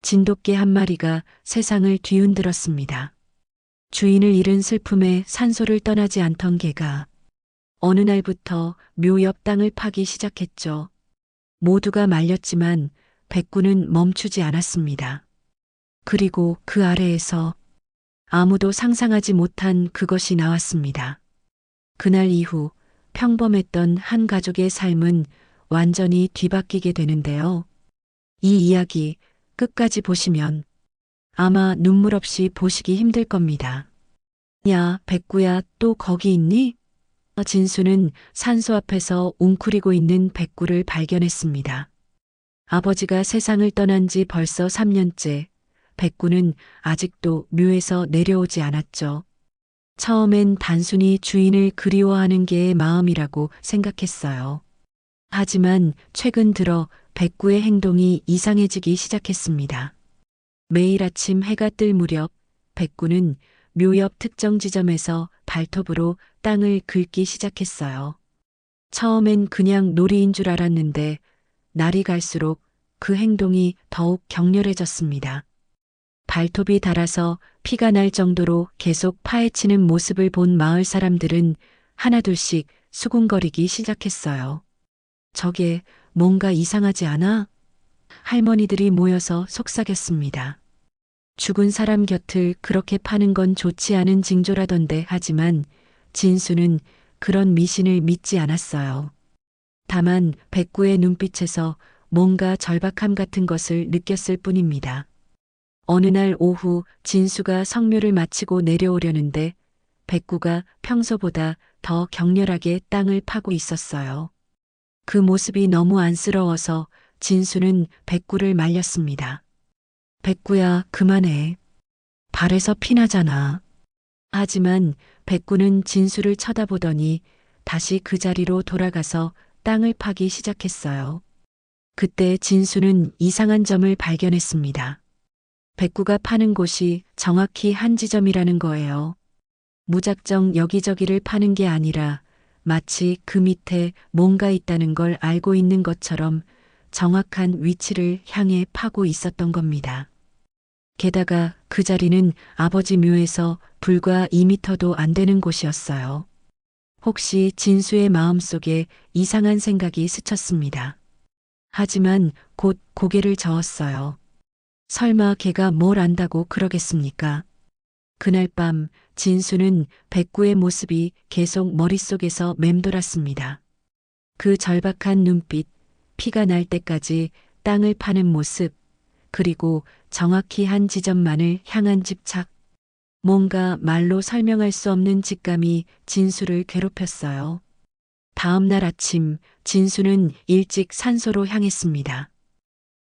진돗개 한 마리가 세상을 뒤흔들었습니다. 주인을 잃은 슬픔에 산소를 떠나지 않던 개가 어느 날부터 묘 옆 땅을 파기 시작했죠. 모두가 말렸지만 백구는 멈추지 않았습니다. 그리고 그 아래에서 아무도 상상하지 못한 그것이 나왔습니다. 그날 이후 평범했던 한 가족의 삶은 완전히 뒤바뀌게 되는데요. 이 이야기 끝까지 보시면 아마 눈물 없이 보시기 힘들 겁니다. 야, 백구야, 또 거기 있니? 진수는 산소 앞에서 웅크리고 있는 백구를 발견했습니다. 아버지가 세상을 떠난 지 벌써 3년째, 백구는 아직도 묘에서 내려오지 않았죠. 처음엔 단순히 주인을 그리워하는 개의 마음이라고 생각했어요. 하지만 최근 들어 백구의 행동이 이상해지기 시작했습니다. 매일 아침 해가 뜰 무렵 백구는 묘 옆 특정 지점에서 발톱으로 땅을 긁기 시작했어요. 처음엔 그냥 놀이인 줄 알았는데 날이 갈수록 그 행동이 더욱 격렬해졌습니다. 발톱이 닳아서 피가 날 정도로 계속 파헤치는 모습을 본 마을 사람들은 하나둘씩 수군거리기 시작했어요. 저게 뭔가 이상하지 않아? 할머니들이 모여서 속삭였습니다. 죽은 사람 곁을 그렇게 파는 건 좋지 않은 징조라던데. 하지만 진수는 그런 미신을 믿지 않았어요. 다만 백구의 눈빛에서 뭔가 절박함 같은 것을 느꼈을 뿐입니다. 어느 날 오후 진수가 성묘를 마치고 내려오려는데 백구가 평소보다 더 격렬하게 땅을 파고 있었어요. 그 모습이 너무 안쓰러워서 진수는 백구를 말렸습니다. 백구야, 그만해. 발에서 피나잖아. 하지만 백구는 진수를 쳐다보더니 다시 그 자리로 돌아가서 땅을 파기 시작했어요. 그때 진수는 이상한 점을 발견했습니다. 백구가 파는 곳이 정확히 한 지점이라는 거예요. 무작정 여기저기를 파는 게 아니라 마치 그 밑에 뭔가 있다는 걸 알고 있는 것처럼 정확한 위치를 향해 파고 있었던 겁니다. 게다가 그 자리는 아버지 묘에서 불과 2미터도 안 되는 곳이었어요. 혹시 진수의 마음속에 이상한 생각이 스쳤습니다. 하지만 곧 고개를 저었어요. 설마 걔가 뭘 안다고 그러겠습니까? 그날 밤 진수는 백구의 모습이 계속 머릿속에서 맴돌았습니다. 그 절박한 눈빛, 피가 날 때까지 땅을 파는 모습, 그리고 정확히 한 지점만을 향한 집착. 뭔가 말로 설명할 수 없는 직감이 진수를 괴롭혔어요. 다음 날 아침 진수는 일찍 산소로 향했습니다.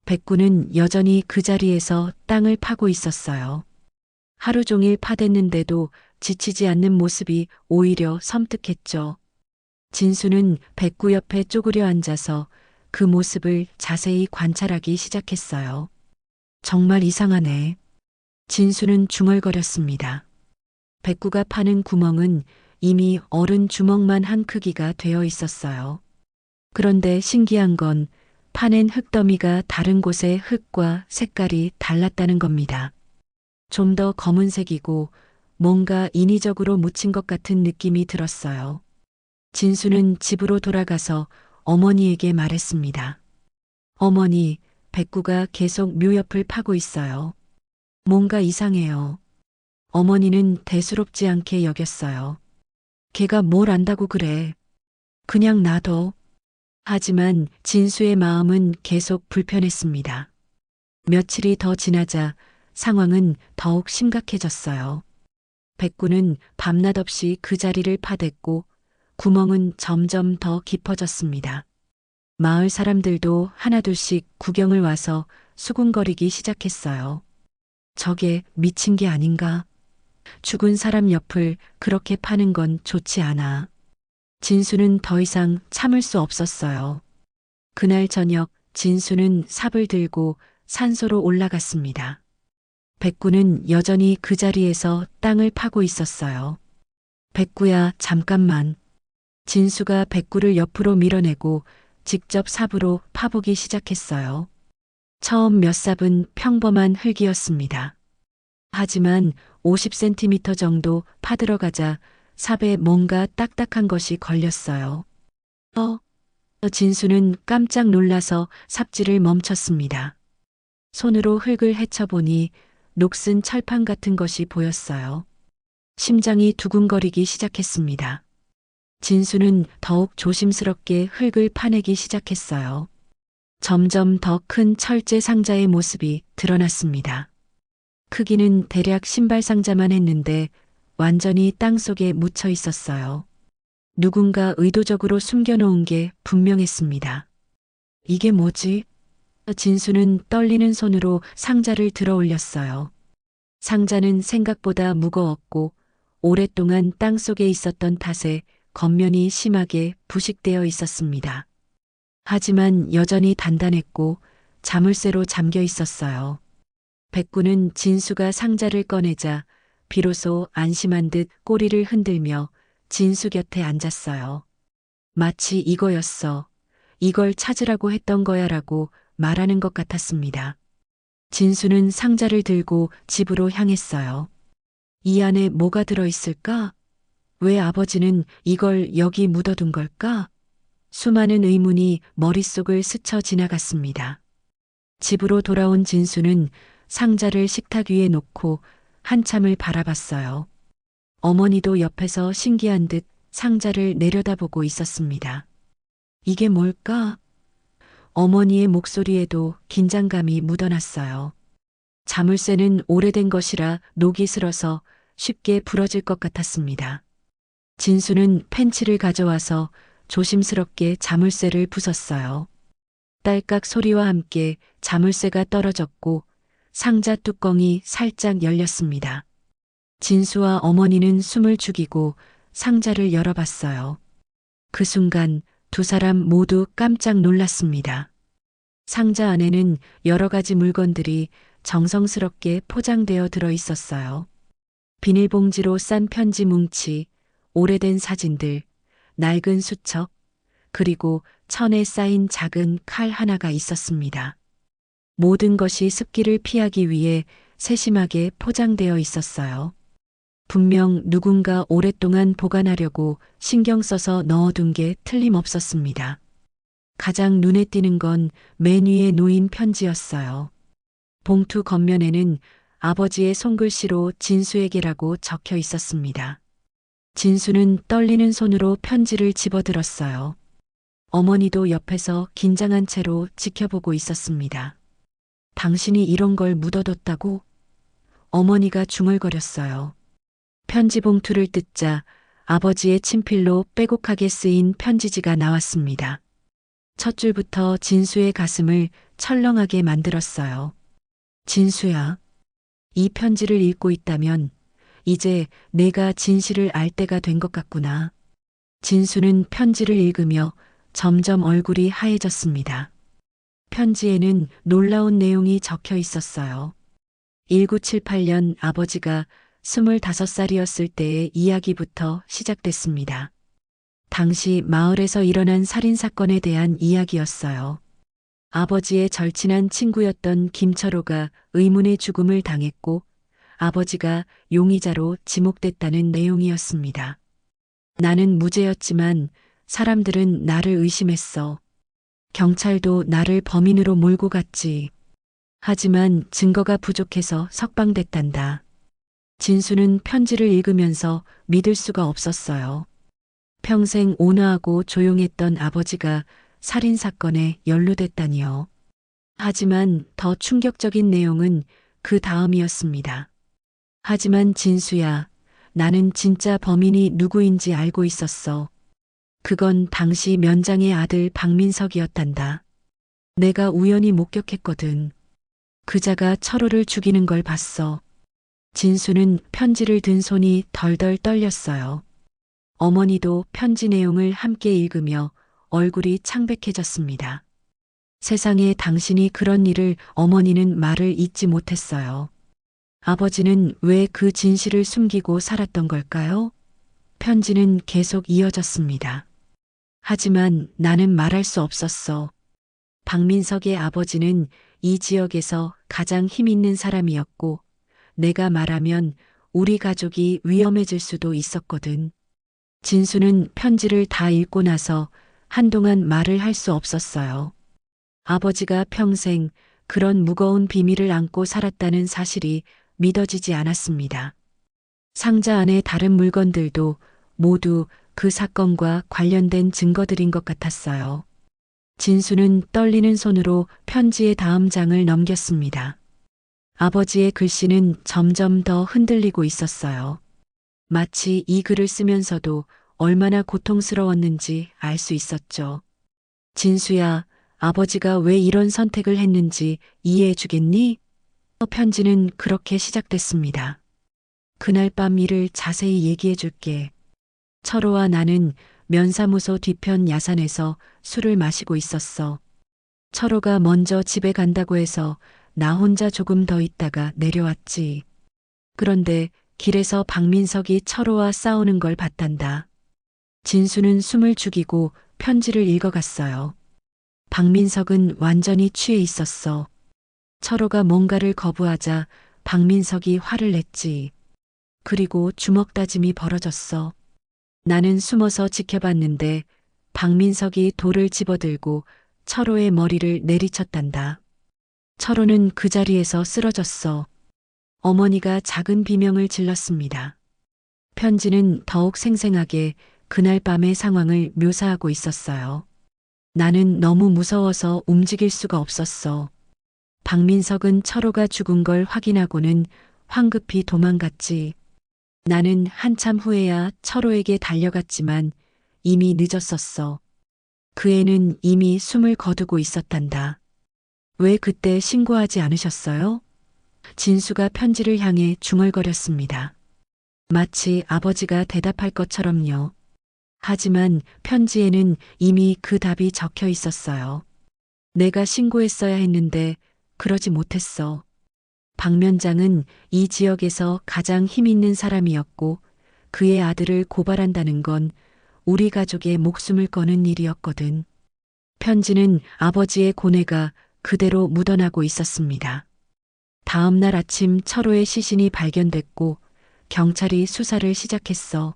백구는 여전히 그 자리에서 땅을 파고 있었어요. 하루 종일 파댔는데도 지치지 않는 모습이 오히려 섬뜩했죠. 진수는 백구 옆에 쪼그려 앉아서 그 모습을 자세히 관찰하기 시작했어요. 정말 이상하네. 진수는 중얼거렸습니다. 백구가 파는 구멍은 이미 어른 주먹만 한 크기가 되어 있었어요. 그런데 신기한 건 파낸 흙더미가 다른 곳의 흙과 색깔이 달랐다는 겁니다. 좀 더 검은색이고 뭔가 인위적으로 묻힌 것 같은 느낌이 들었어요. 진수는 집으로 돌아가서 어머니에게 말했습니다. 어머니, 백구가 계속 묘 옆을 파고 있어요. 뭔가 이상해요. 어머니는 대수롭지 않게 여겼어요. 걔가 뭘 안다고 그래. 그냥 놔둬. 하지만 진수의 마음은 계속 불편했습니다. 며칠이 더 지나자 상황은 더욱 심각해졌어요. 백구는 밤낮 없이 그 자리를 파댔고 구멍은 점점 더 깊어졌습니다. 마을 사람들도 하나둘씩 구경을 와서 수군거리기 시작했어요. 저게 미친 게 아닌가? 죽은 사람 옆을 그렇게 파는 건 좋지 않아. 진수는 더 이상 참을 수 없었어요. 그날 저녁 진수는 삽을 들고 산소로 올라갔습니다. 백구는 여전히 그 자리에서 땅을 파고 있었어요. 백구야, 잠깐만. 진수가 백구를 옆으로 밀어내고 직접 삽으로 파보기 시작했어요. 처음 몇 삽은 평범한 흙이었습니다. 하지만 50cm 정도 파들어가자 삽에 뭔가 딱딱한 것이 걸렸어요. 진수는 깜짝 놀라서 삽질을 멈췄습니다. 손으로 흙을 헤쳐보니 녹슨 철판 같은 것이 보였어요. 심장이 두근거리기 시작했습니다. 진수는 더욱 조심스럽게 흙을 파내기 시작했어요. 점점 더 큰 철제 상자의 모습이 드러났습니다. 크기는 대략 신발 상자만 했는데 완전히 땅 속에 묻혀 있었어요. 누군가 의도적으로 숨겨놓은 게 분명했습니다. 이게 뭐지? 진수는 떨리는 손으로 상자를 들어 올렸어요. 상자는 생각보다 무거웠고 오랫동안 땅 속에 있었던 탓에 겉면이 심하게 부식되어 있었습니다. 하지만 여전히 단단했고 자물쇠로 잠겨 있었어요. 백구는 진수가 상자를 꺼내자 비로소 안심한 듯 꼬리를 흔들며 진수 곁에 앉았어요. 마치 이거였어. 이걸 찾으라고 했던 거야라고 말하는 것 같았습니다. 진수는 상자를 들고 집으로 향했어요. 이 안에 뭐가 들어있을까? 왜 아버지는 이걸 여기 묻어둔 걸까? 수많은 의문이 머릿속을 스쳐 지나갔습니다. 집으로 돌아온 진수는 상자를 식탁 위에 놓고 한참을 바라봤어요. 어머니도 옆에서 신기한 듯 상자를 내려다보고 있었습니다. 이게 뭘까? 어머니의 목소리에도 긴장감이 묻어났어요. 자물쇠는 오래된 것이라 녹이 슬어서 쉽게 부러질 것 같았습니다. 진수는 펜치를 가져와서 조심스럽게 자물쇠를 부쉈어요. 딸깍 소리와 함께 자물쇠가 떨어졌고 상자 뚜껑이 살짝 열렸습니다. 진수와 어머니는 숨을 죽이고 상자를 열어봤어요. 그 순간 두 사람 모두 깜짝 놀랐습니다. 상자 안에는 여러 가지 물건들이 정성스럽게 포장되어 들어 있었어요. 비닐봉지로 싼 편지 뭉치, 오래된 사진들, 낡은 수첩, 그리고 천에 쌓인 작은 칼 하나가 있었습니다. 모든 것이 습기를 피하기 위해 세심하게 포장되어 있었어요. 분명 누군가 오랫동안 보관하려고 신경 써서 넣어둔 게 틀림없었습니다. 가장 눈에 띄는 건 맨 위에 놓인 편지였어요. 봉투 겉면에는 아버지의 손글씨로 진수에게라고 적혀 있었습니다. 진수는 떨리는 손으로 편지를 집어들었어요. 어머니도 옆에서 긴장한 채로 지켜보고 있었습니다. 당신이 이런 걸 묻어뒀다고? 어머니가 중얼거렸어요. 편지 봉투를 뜯자 아버지의 친필로 빼곡하게 쓰인 편지지가 나왔습니다. 첫 줄부터 진수의 가슴을 철렁하게 만들었어요. 진수야, 이 편지를 읽고 있다면 이제 내가 진실을 알 때가 된 것 같구나. 진수는 편지를 읽으며 점점 얼굴이 하얘졌습니다. 편지에는 놀라운 내용이 적혀 있었어요. 1978년 아버지가 25살이었을 때의 이야기부터 시작됐습니다. 당시 마을에서 일어난 살인사건에 대한 이야기였어요. 아버지의 절친한 친구였던 김철호가 의문의 죽음을 당했고 아버지가 용의자로 지목됐다는 내용이었습니다. 나는 무죄였지만 사람들은 나를 의심했어. 경찰도 나를 범인으로 몰고 갔지. 하지만 증거가 부족해서 석방됐단다. 진수는 편지를 읽으면서 믿을 수가 없었어요. 평생 온화하고 조용했던 아버지가 살인사건에 연루됐다니요. 하지만 더 충격적인 내용은 그 다음이었습니다. 하지만 진수야, 나는 진짜 범인이 누구인지 알고 있었어. 그건 당시 면장의 아들 박민석이었단다. 내가 우연히 목격했거든. 그자가 철호를 죽이는 걸 봤어. 진수는 편지를 든 손이 덜덜 떨렸어요. 어머니도 편지 내용을 함께 읽으며 얼굴이 창백해졌습니다. 세상에 당신이 그런 일을 어머니는 말을 잊지 못했어요. 아버지는 왜 그 진실을 숨기고 살았던 걸까요? 편지는 계속 이어졌습니다. 하지만 나는 말할 수 없었어. 박민석의 아버지는 이 지역에서 가장 힘 있는 사람이었고, 내가 말하면 우리 가족이 위험해질 수도 있었거든. 진수는 편지를 다 읽고 나서 한동안 말을 할 수 없었어요. 아버지가 평생 그런 무거운 비밀을 안고 살았다는 사실이 믿어지지 않았습니다. 상자 안에 다른 물건들도 모두 그 사건과 관련된 증거들인 것 같았어요. 진수는 떨리는 손으로 편지의 다음 장을 넘겼습니다. 아버지의 글씨는 점점 더 흔들리고 있었어요. 마치 이 글을 쓰면서도 얼마나 고통스러웠는지 알 수 있었죠. 진수야, 아버지가 왜 이런 선택을 했는지 이해해 주겠니? 편지는 그렇게 시작됐습니다. 그날 밤 일을 자세히 얘기해 줄게. 철호와 나는 면사무소 뒤편 야산에서 술을 마시고 있었어. 철호가 먼저 집에 간다고 해서 나 혼자 조금 더 있다가 내려왔지. 그런데 길에서 박민석이 철호와 싸우는 걸 봤단다. 진수는 숨을 죽이고 편지를 읽어갔어요. 박민석은 완전히 취해 있었어. 철호가 뭔가를 거부하자 박민석이 화를 냈지. 그리고 주먹 다짐이 벌어졌어. 나는 숨어서 지켜봤는데 박민석이 돌을 집어들고 철호의 머리를 내리쳤단다. 철호는 그 자리에서 쓰러졌어. 어머니가 작은 비명을 질렀습니다. 편지는 더욱 생생하게 그날 밤의 상황을 묘사하고 있었어요. 나는 너무 무서워서 움직일 수가 없었어. 박민석은 철호가 죽은 걸 확인하고는 황급히 도망갔지. 나는 한참 후에야 철호에게 달려갔지만 이미 늦었었어. 그 애는 이미 숨을 거두고 있었단다. 왜 그때 신고하지 않으셨어요? 진수가 편지를 향해 중얼거렸습니다. 마치 아버지가 대답할 것처럼요. 하지만 편지에는 이미 그 답이 적혀 있었어요. 내가 신고했어야 했는데 그러지 못했어. 박면장은 이 지역에서 가장 힘 있는 사람이었고 그의 아들을 고발한다는 건 우리 가족의 목숨을 거는 일이었거든. 편지는 아버지의 고뇌가 그대로 묻어나고 있었습니다. 다음 날 아침 철호의 시신이 발견됐고 경찰이 수사를 시작했어.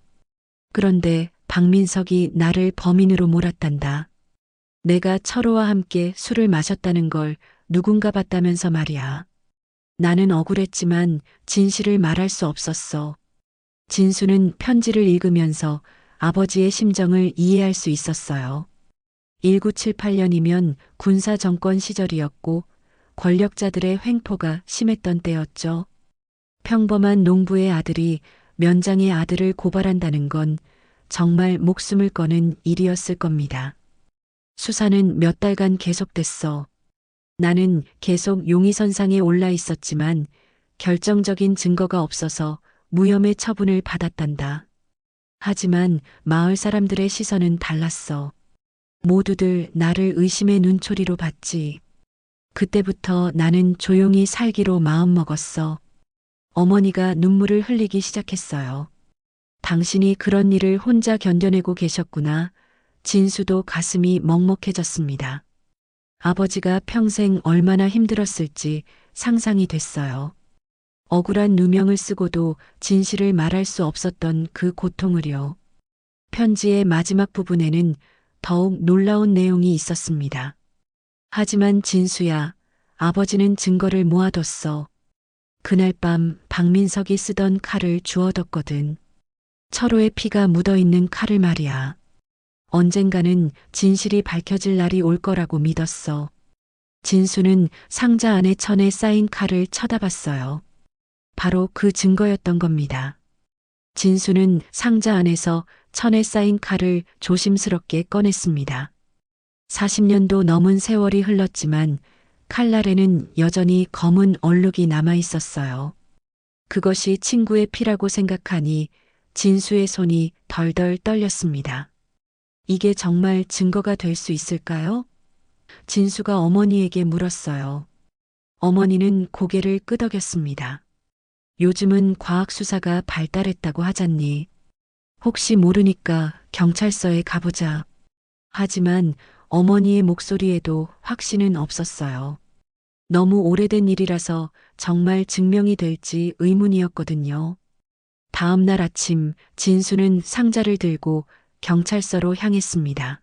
그런데 박민석이 나를 범인으로 몰았단다. 내가 철호와 함께 술을 마셨다는 걸 누군가 봤다면서 말이야. 나는 억울했지만 진실을 말할 수 없었어. 진수는 편지를 읽으면서 아버지의 심정을 이해할 수 있었어요. 1978년이면 군사 정권 시절이었고 권력자들의 횡포가 심했던 때였죠. 평범한 농부의 아들이 면장의 아들을 고발한다는 건 정말 목숨을 거는 일이었을 겁니다. 수사는 몇 달간 계속됐어. 나는 계속 용의선상에 올라 있었지만 결정적인 증거가 없어서 무혐의 처분을 받았단다. 하지만 마을 사람들의 시선은 달랐어. 모두들 나를 의심의 눈초리로 봤지. 그때부터 나는 조용히 살기로 마음먹었어. 어머니가 눈물을 흘리기 시작했어요. 당신이 그런 일을 혼자 견뎌내고 계셨구나. 진수도 가슴이 먹먹해졌습니다. 아버지가 평생 얼마나 힘들었을지 상상이 됐어요. 억울한 누명을 쓰고도 진실을 말할 수 없었던 그 고통을요. 편지의 마지막 부분에는 더욱 놀라운 내용이 있었습니다. 하지만 진수야, 아버지는 증거를 모아뒀어. 그날 밤 박민석이 쓰던 칼을 주워뒀거든. 철호의 피가 묻어있는 칼을 말이야. 언젠가는 진실이 밝혀질 날이 올 거라고 믿었어. 진수는 상자 안에 천에 쌓인 칼을 쳐다봤어요. 바로 그 증거였던 겁니다. 진수는 상자 안에서 천에 쌓인 칼을 조심스럽게 꺼냈습니다. 40년도 넘은 세월이 흘렀지만 칼날에는 여전히 검은 얼룩이 남아 있었어요. 그것이 친구의 피라고 생각하니 진수의 손이 덜덜 떨렸습니다. 이게 정말 증거가 될 수 있을까요? 진수가 어머니에게 물었어요. 어머니는 고개를 끄덕였습니다. 요즘은 과학수사가 발달했다고 하잖니. 혹시 모르니까 경찰서에 가보자. 하지만 어머니의 목소리에도 확신은 없었어요. 너무 오래된 일이라서 정말 증명이 될지 의문이었거든요. 다음 날 아침 진수는 상자를 들고 경찰서로 향했습니다.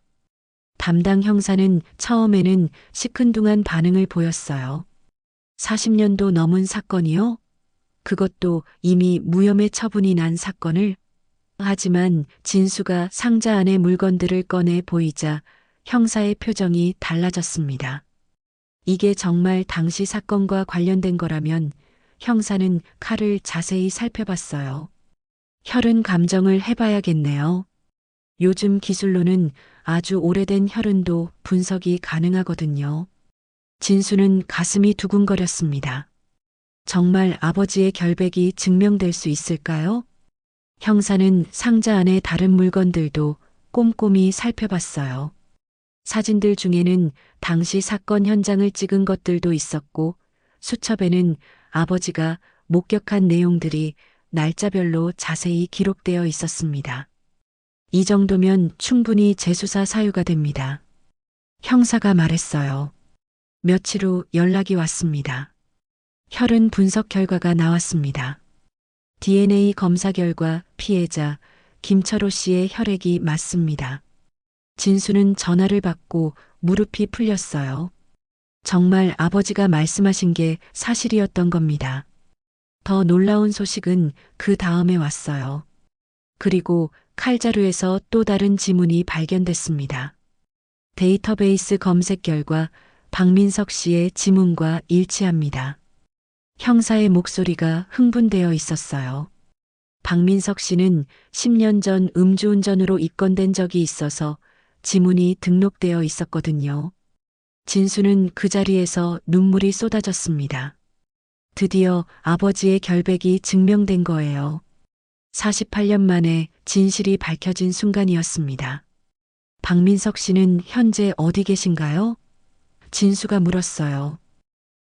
담당 형사는 처음에는 시큰둥한 반응을 보였어요. 40년도 넘은 사건이요? 그것도 이미 무혐의 처분이 난 사건을? 하지만 진수가 상자 안의 물건들을 꺼내 보이자 형사의 표정이 달라졌습니다. 이게 정말 당시 사건과 관련된 거라면 형사는 칼을 자세히 살펴봤어요. 혈흔 감정을 해봐야겠네요. 요즘 기술로는 아주 오래된 혈흔도 분석이 가능하거든요. 진수는 가슴이 두근거렸습니다. 정말 아버지의 결백이 증명될 수 있을까요? 형사는 상자 안의 다른 물건들도 꼼꼼히 살펴봤어요. 사진들 중에는 당시 사건 현장을 찍은 것들도 있었고 수첩에는 아버지가 목격한 내용들이 날짜별로 자세히 기록되어 있었습니다. 이 정도면 충분히 재수사 사유가 됩니다. 형사가 말했어요. 며칠 후 연락이 왔습니다. 혈흔 분석 결과가 나왔습니다. DNA 검사 결과 피해자 김철호 씨의 혈액이 맞습니다. 진수는 전화를 받고 무릎이 풀렸어요. 정말 아버지가 말씀하신 게 사실이었던 겁니다. 더 놀라운 소식은 그 다음에 왔어요. 그리고 칼자루에서 또 다른 지문이 발견됐습니다. 데이터베이스 검색 결과 박민석 씨의 지문과 일치합니다. 형사의 목소리가 흥분되어 있었어요. 박민석 씨는 10년 전 음주운전으로 입건된 적이 있어서 지문이 등록되어 있었거든요. 진수는 그 자리에서 눈물이 쏟아졌습니다. 드디어 아버지의 결백이 증명된 거예요. 48년 만에 진실이 밝혀진 순간이었습니다. 박민석 씨는 현재 어디 계신가요? 진수가 물었어요.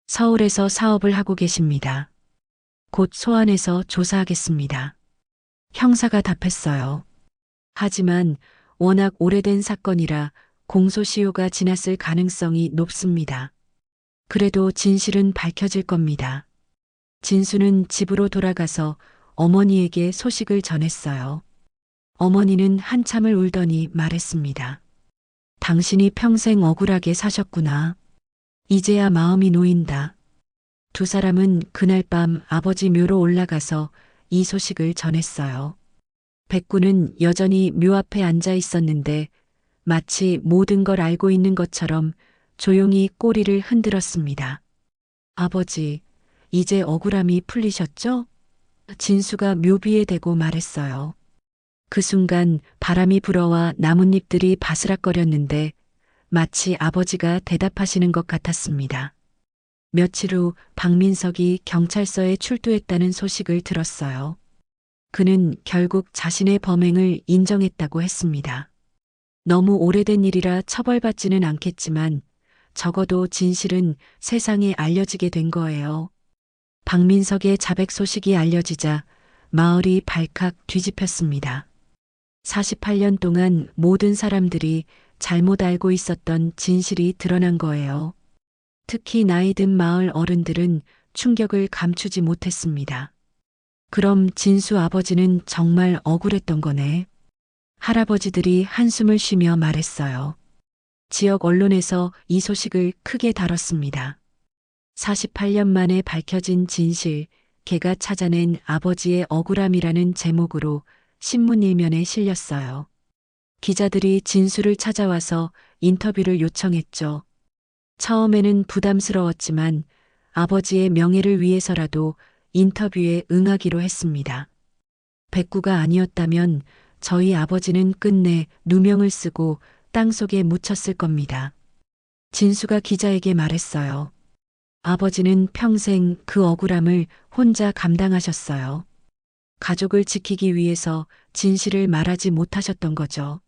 서울에서 사업을 하고 계십니다. 곧 소환해서 조사하겠습니다. 형사가 답했어요. 하지만 워낙 오래된 사건이라 공소시효가 지났을 가능성이 높습니다. 그래도 진실은 밝혀질 겁니다. 진수는 집으로 돌아가서 어머니에게 소식을 전했어요. 어머니는 한참을 울더니 말했습니다. 당신이 평생 억울하게 사셨구나. 이제야 마음이 놓인다. 두 사람은 그날 밤 아버지 묘로 올라가서 이 소식을 전했어요. 백구는 여전히 묘 앞에 앉아 있었는데 마치 모든 걸 알고 있는 것처럼 조용히 꼬리를 흔들었습니다. 아버지, 이제 억울함이 풀리셨죠? 진수가 묘비에 대고 말했어요. 그 순간 바람이 불어와 나뭇잎들이 바스락거렸는데 마치 아버지가 대답하시는 것 같았습니다. 며칠 후 박민석이 경찰서에 출두했다는 소식을 들었어요. 그는 결국 자신의 범행을 인정했다고 했습니다. 너무 오래된 일이라 처벌받지는 않겠지만 적어도 진실은 세상에 알려지게 된 거예요. 박민석의 자백 소식이 알려지자 마을이 발칵 뒤집혔습니다. 48년 동안 모든 사람들이 잘못 알고 있었던 진실이 드러난 거예요. 특히 나이 든 마을 어른들은 충격을 감추지 못했습니다. 그럼 진수 아버지는 정말 억울했던 거네. 할아버지들이 한숨을 쉬며 말했어요. 지역 언론에서 이 소식을 크게 다뤘습니다. 48년 만에 밝혀진 진실, 개가 찾아낸 아버지의 억울함이라는 제목으로 신문 일면에 실렸어요. 기자들이 진수를 찾아와서 인터뷰를 요청했죠. 처음에는 부담스러웠지만 아버지의 명예를 위해서라도 인터뷰에 응하기로 했습니다. 백구가 아니었다면 저희 아버지는 끝내 누명을 쓰고 땅속에 묻혔을 겁니다. 진수가 기자에게 말했어요. 아버지는 평생 그 억울함을 혼자 감당하셨어요. 가족을 지키기 위해서 진실을 말하지 못하셨던 거죠.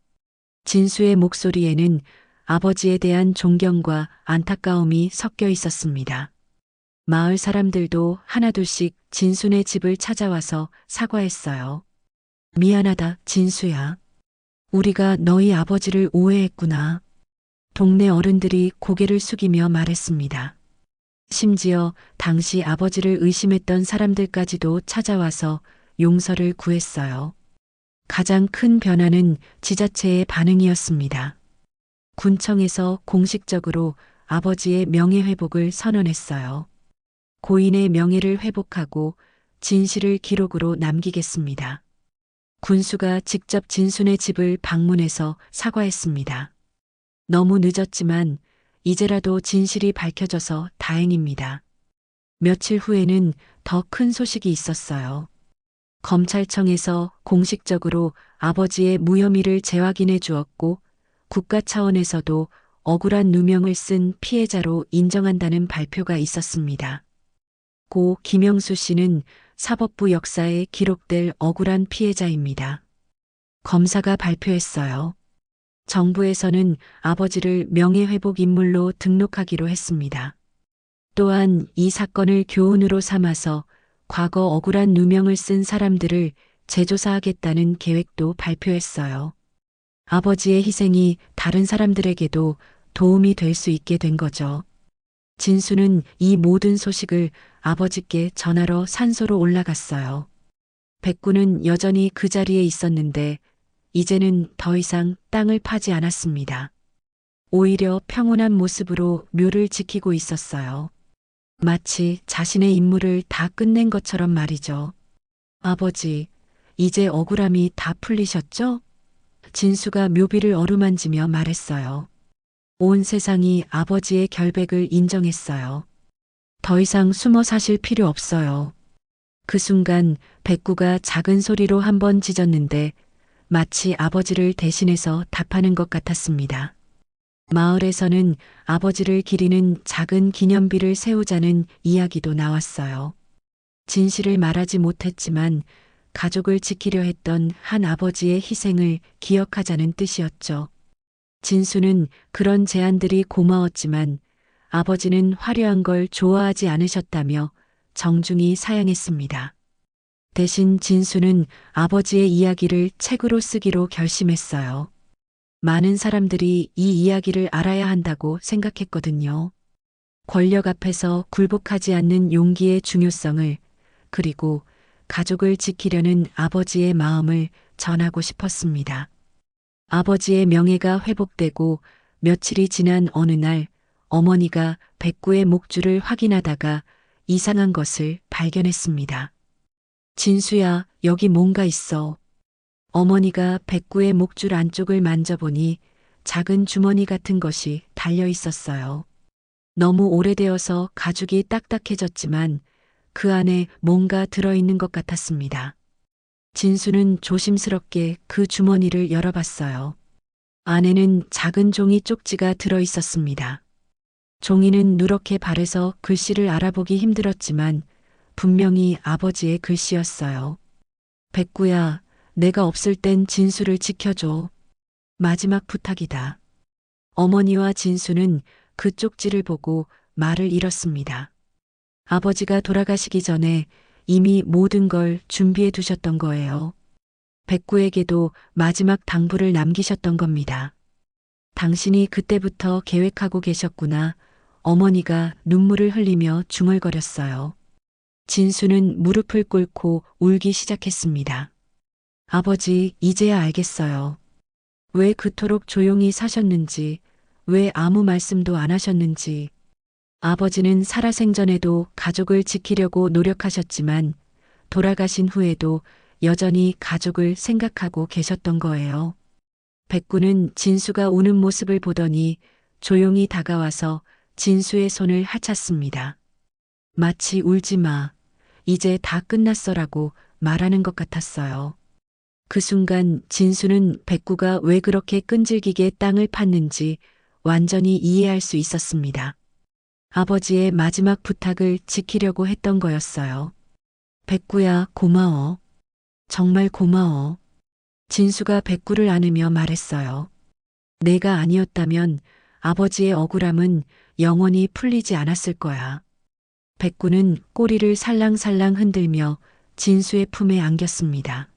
진수의 목소리에는 아버지에 대한 존경과 안타까움이 섞여 있었습니다. 마을 사람들도 하나둘씩 진수네 집을 찾아와서 사과했어요. 미안하다, 진수야. 우리가 너희 아버지를 오해했구나. 동네 어른들이 고개를 숙이며 말했습니다. 심지어 당시 아버지를 의심했던 사람들까지도 찾아와서 용서를 구했어요. 가장 큰 변화는 지자체의 반응이었습니다. 군청에서 공식적으로 아버지의 명예회복을 선언했어요. 고인의 명예를 회복하고 진실을 기록으로 남기겠습니다. 군수가 직접 진순의 집을 방문해서 사과했습니다. 너무 늦었지만 이제라도 진실이 밝혀져서 다행입니다. 며칠 후에는 더 큰 소식이 있었어요. 검찰청에서 공식적으로 아버지의 무혐의를 재확인해 주었고 국가 차원에서도 억울한 누명을 쓴 피해자로 인정한다는 발표가 있었습니다. 고 김영수 씨는 사법부 역사에 기록될 억울한 피해자입니다. 검사가 발표했어요. 정부에서는 아버지를 명예회복 인물로 등록하기로 했습니다. 또한 이 사건을 교훈으로 삼아서 과거 억울한 누명을 쓴 사람들을 재조사하겠다는 계획도 발표했어요. 아버지의 희생이 다른 사람들에게도 도움이 될 수 있게 된 거죠. 진수는 이 모든 소식을 아버지께 전하러 산소로 올라갔어요. 백구는 여전히 그 자리에 있었는데 이제는 더 이상 땅을 파지 않았습니다. 오히려 평온한 모습으로 묘를 지키고 있었어요. 마치 자신의 임무를 다 끝낸 것처럼 말이죠. 아버지, 이제 억울함이 다 풀리셨죠? 진수가 묘비를 어루만지며 말했어요. 온 세상이 아버지의 결백을 인정했어요. 더 이상 숨어 사실 필요 없어요. 그 순간 백구가 작은 소리로 한번 짖었는데 마치 아버지를 대신해서 답하는 것 같았습니다. 마을에서는 아버지를 기리는 작은 기념비를 세우자는 이야기도 나왔어요. 진실을 말하지 못했지만 가족을 지키려 했던 한 아버지의 희생을 기억하자는 뜻이었죠. 진수는 그런 제안들이 고마웠지만 아버지는 화려한 걸 좋아하지 않으셨다며 정중히 사양했습니다. 대신 진수는 아버지의 이야기를 책으로 쓰기로 결심했어요. 많은 사람들이 이 이야기를 알아야 한다고 생각했거든요. 권력 앞에서 굴복하지 않는 용기의 중요성을, 그리고 가족을 지키려는 아버지의 마음을 전하고 싶었습니다. 아버지의 명예가 회복되고 며칠이 지난 어느 날 어머니가 백구의 목줄을 확인하다가 이상한 것을 발견했습니다. 진수야, 여기 뭔가 있어. 어머니가 백구의 목줄 안쪽을 만져보니 작은 주머니 같은 것이 달려 있었어요. 너무 오래되어서 가죽이 딱딱해졌지만 그 안에 뭔가 들어있는 것 같았습니다. 진수는 조심스럽게 그 주머니를 열어봤어요. 안에는 작은 종이 쪽지가 들어 있었습니다. 종이는 누렇게 바래서 글씨를 알아보기 힘들었지만 분명히 아버지의 글씨였어요. 백구야, 내가 없을 땐 진수를 지켜줘. 마지막 부탁이다. 어머니와 진수는 그 쪽지를 보고 말을 잃었습니다. 아버지가 돌아가시기 전에 이미 모든 걸 준비해 두셨던 거예요. 백구에게도 마지막 당부를 남기셨던 겁니다. 당신이 그때부터 계획하고 계셨구나. 어머니가 눈물을 흘리며 중얼거렸어요. 진수는 무릎을 꿇고 울기 시작했습니다. 아버지, 이제야 알겠어요. 왜 그토록 조용히 사셨는지, 왜 아무 말씀도 안 하셨는지. 아버지는 살아생전에도 가족을 지키려고 노력하셨지만 돌아가신 후에도 여전히 가족을 생각하고 계셨던 거예요. 백구는 진수가 우는 모습을 보더니 조용히 다가와서 진수의 손을 하찼습니다. 마치 울지 마. 이제 다 끝났어라고 말하는 것 같았어요. 그 순간 진수는 백구가 왜 그렇게 끈질기게 땅을 팠는지 완전히 이해할 수 있었습니다. 아버지의 마지막 부탁을 지키려고 했던 거였어요. 백구야, 고마워. 정말 고마워. 진수가 백구를 안으며 말했어요. 내가 아니었다면 아버지의 억울함은 영원히 풀리지 않았을 거야. 백구는 꼬리를 살랑살랑 흔들며 진수의 품에 안겼습니다.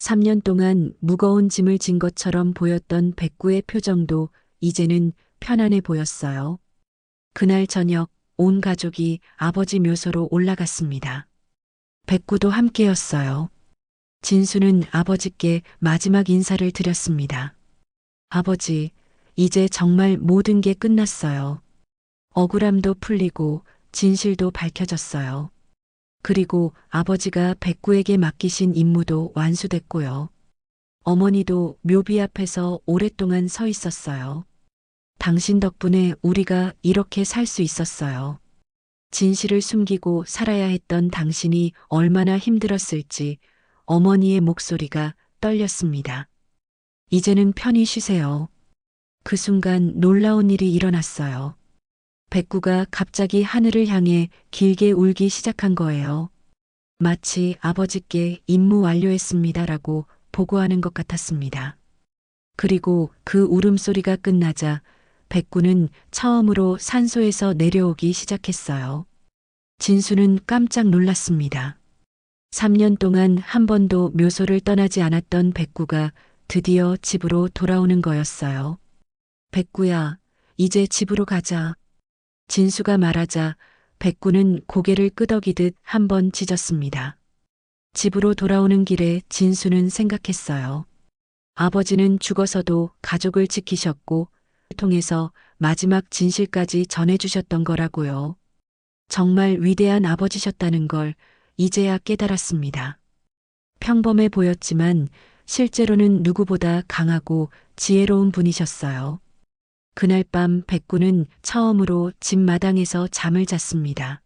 3년 동안 무거운 짐을 진 것처럼 보였던 백구의 표정도 이제는 편안해 보였어요. 그날 저녁 온 가족이 아버지 묘소로 올라갔습니다. 백구도 함께였어요. 진수는 아버지께 마지막 인사를 드렸습니다. 아버지, 이제 정말 모든 게 끝났어요. 억울함도 풀리고 진실도 밝혀졌어요. 그리고 아버지가 백구에게 맡기신 임무도 완수됐고요. 어머니도 묘비 앞에서 오랫동안 서 있었어요. 당신 덕분에 우리가 이렇게 살 수 있었어요. 진실을 숨기고 살아야 했던 당신이 얼마나 힘들었을지 어머니의 목소리가 떨렸습니다. 이제는 편히 쉬세요. 그 순간 놀라운 일이 일어났어요. 백구가 갑자기 하늘을 향해 길게 울기 시작한 거예요. 마치 아버지께 임무 완료했습니다라고 보고하는 것 같았습니다. 그리고 그 울음소리가 끝나자 백구는 처음으로 산소에서 내려오기 시작했어요. 진수는 깜짝 놀랐습니다. 3년 동안 한 번도 묘소를 떠나지 않았던 백구가 드디어 집으로 돌아오는 거였어요. 백구야, 이제 집으로 가자. 진수가 말하자 백구는 고개를 끄덕이듯 한 번 짖었습니다. 집으로 돌아오는 길에 진수는 생각했어요. 아버지는 죽어서도 가족을 지키셨고 통해서 마지막 진실까지 전해주셨던 거라고요. 정말 위대한 아버지셨다는 걸 이제야 깨달았습니다. 평범해 보였지만 실제로는 누구보다 강하고 지혜로운 분이셨어요. 그날 밤 백구는 처음으로 집 마당에서 잠을 잤습니다.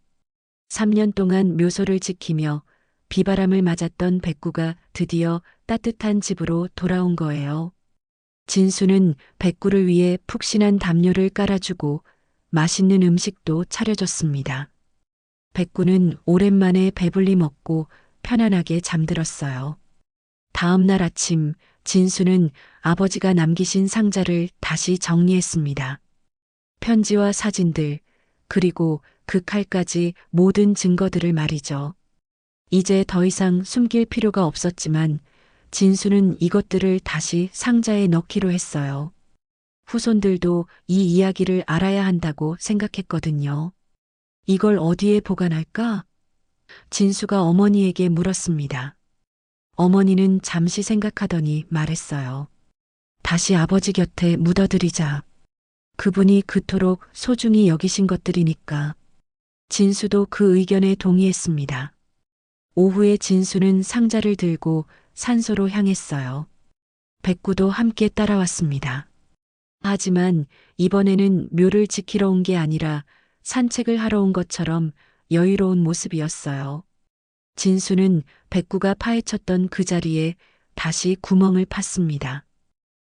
3년 동안 묘소를 지키며 비바람을 맞았던 백구가 드디어 따뜻한 집으로 돌아온 거예요. 진수는 백구를 위해 푹신한 담요를 깔아주고 맛있는 음식도 차려줬습니다. 백구는 오랜만에 배불리 먹고 편안하게 잠들었어요. 다음 날 아침 진수는 아버지가 남기신 상자를 다시 정리했습니다. 편지와 사진들, 그리고 그 칼까지 모든 증거들을 말이죠. 이제 더 이상 숨길 필요가 없었지만 진수는 이것들을 다시 상자에 넣기로 했어요. 후손들도 이 이야기를 알아야 한다고 생각했거든요. 이걸 어디에 보관할까? 진수가 어머니에게 물었습니다. 어머니는 잠시 생각하더니 말했어요. 다시 아버지 곁에 묻어드리자. 그분이 그토록 소중히 여기신 것들이니까. 진수도 그 의견에 동의했습니다. 오후에 진수는 상자를 들고 산소로 향했어요. 백구도 함께 따라왔습니다. 하지만 이번에는 묘를 지키러 온 게 아니라 산책을 하러 온 것처럼 여유로운 모습이었어요. 진수는 백구가 파헤쳤던 그 자리에 다시 구멍을 팠습니다.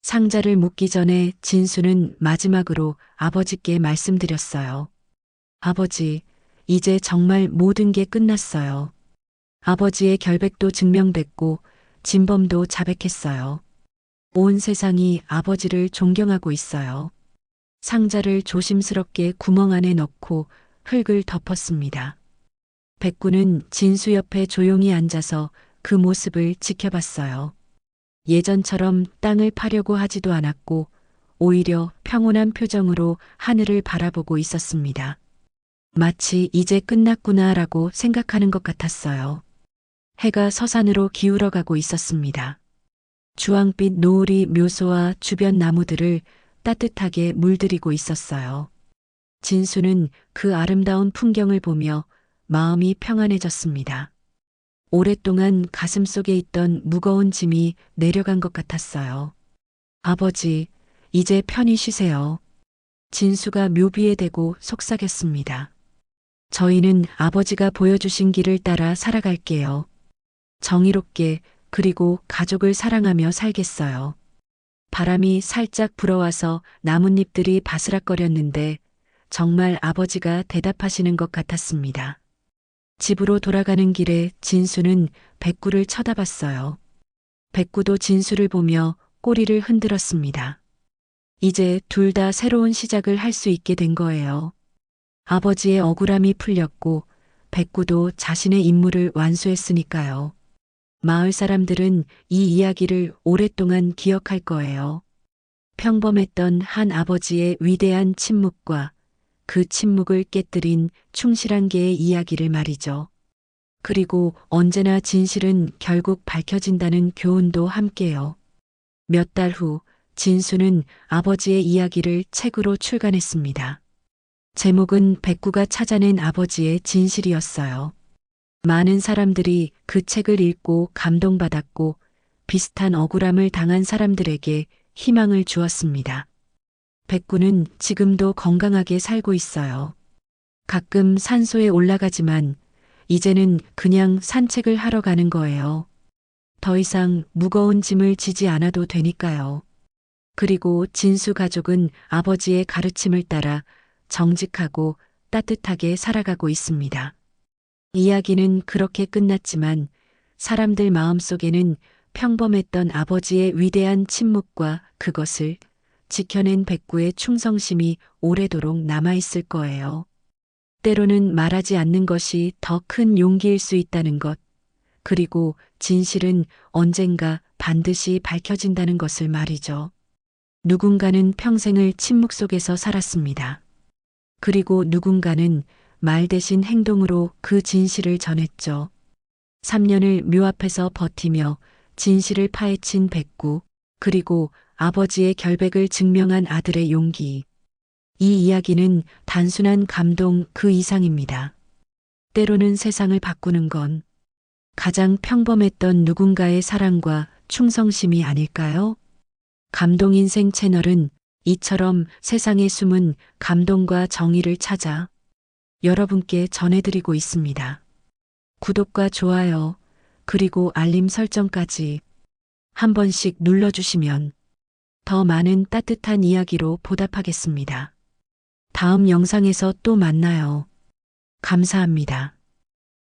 상자를 묻기 전에 진수는 마지막으로 아버지께 말씀드렸어요. 아버지, 이제 정말 모든 게 끝났어요. 아버지의 결백도 증명됐고 진범도 자백했어요. 온 세상이 아버지를 존경하고 있어요. 상자를 조심스럽게 구멍 안에 넣고 흙을 덮었습니다. 백구는 진수 옆에 조용히 앉아서 그 모습을 지켜봤어요. 예전처럼 땅을 파려고 하지도 않았고 오히려 평온한 표정으로 하늘을 바라보고 있었습니다. 마치 이제 끝났구나라고 생각하는 것 같았어요. 해가 서산으로 기울어가고 있었습니다. 주황빛 노을이 묘소와 주변 나무들을 따뜻하게 물들이고 있었어요. 진수는 그 아름다운 풍경을 보며 마음이 평안해졌습니다. 오랫동안 가슴속에 있던 무거운 짐이 내려간 것 같았어요. 아버지, 이제 편히 쉬세요. 진수가 묘비에 대고 속삭였습니다. 저희는 아버지가 보여주신 길을 따라 살아갈게요. 정의롭게 그리고 가족을 사랑하며 살겠어요. 바람이 살짝 불어와서 나뭇잎들이 바스락거렸는데 정말 아버지가 대답하시는 것 같았습니다. 집으로 돌아가는 길에 진수는 백구를 쳐다봤어요. 백구도 진수를 보며 꼬리를 흔들었습니다. 이제 둘 다 새로운 시작을 할 수 있게 된 거예요. 아버지의 억울함이 풀렸고 백구도 자신의 임무를 완수했으니까요. 마을 사람들은 이 이야기를 오랫동안 기억할 거예요. 평범했던 한 아버지의 위대한 침묵과 그 침묵을 깨뜨린 충실한 개의 이야기를 말이죠. 그리고 언제나 진실은 결국 밝혀진다는 교훈도 함께요. 몇 달 후 진수는 아버지의 이야기를 책으로 출간했습니다. 제목은 백구가 찾아낸 아버지의 진실이었어요. 많은 사람들이 그 책을 읽고 감동받았고 비슷한 억울함을 당한 사람들에게 희망을 주었습니다. 백구는 지금도 건강하게 살고 있어요. 가끔 산소에 올라가지만 이제는 그냥 산책을 하러 가는 거예요. 더 이상 무거운 짐을 지지 않아도 되니까요. 그리고 진수 가족은 아버지의 가르침을 따라 정직하고 따뜻하게 살아가고 있습니다. 이야기는 그렇게 끝났지만 사람들 마음속에는 평범했던 아버지의 위대한 침묵과 그것을 지켜낸 백구의 충성심이 오래도록 남아있을 거예요. 때로는 말하지 않는 것이 더 큰 용기일 수 있다는 것, 그리고 진실은 언젠가 반드시 밝혀진다는 것을 말이죠. 누군가는 평생을 침묵 속에서 살았습니다. 그리고 누군가는 말 대신 행동으로 그 진실을 전했죠. 3년을 묘 앞에서 버티며 진실을 파헤친 백구, 그리고 아버지의 결백을 증명한 아들의 용기. 이 이야기는 단순한 감동 그 이상입니다. 때로는 세상을 바꾸는 건 가장 평범했던 누군가의 사랑과 충성심이 아닐까요? 감동인생 채널은 이처럼 세상에 숨은 감동과 정의를 찾아 여러분께 전해드리고 있습니다. 구독과 좋아요, 그리고 알림 설정까지 한 번씩 눌러주시면 더 많은 따뜻한 이야기로 보답하겠습니다. 다음 영상에서 또 만나요. 감사합니다.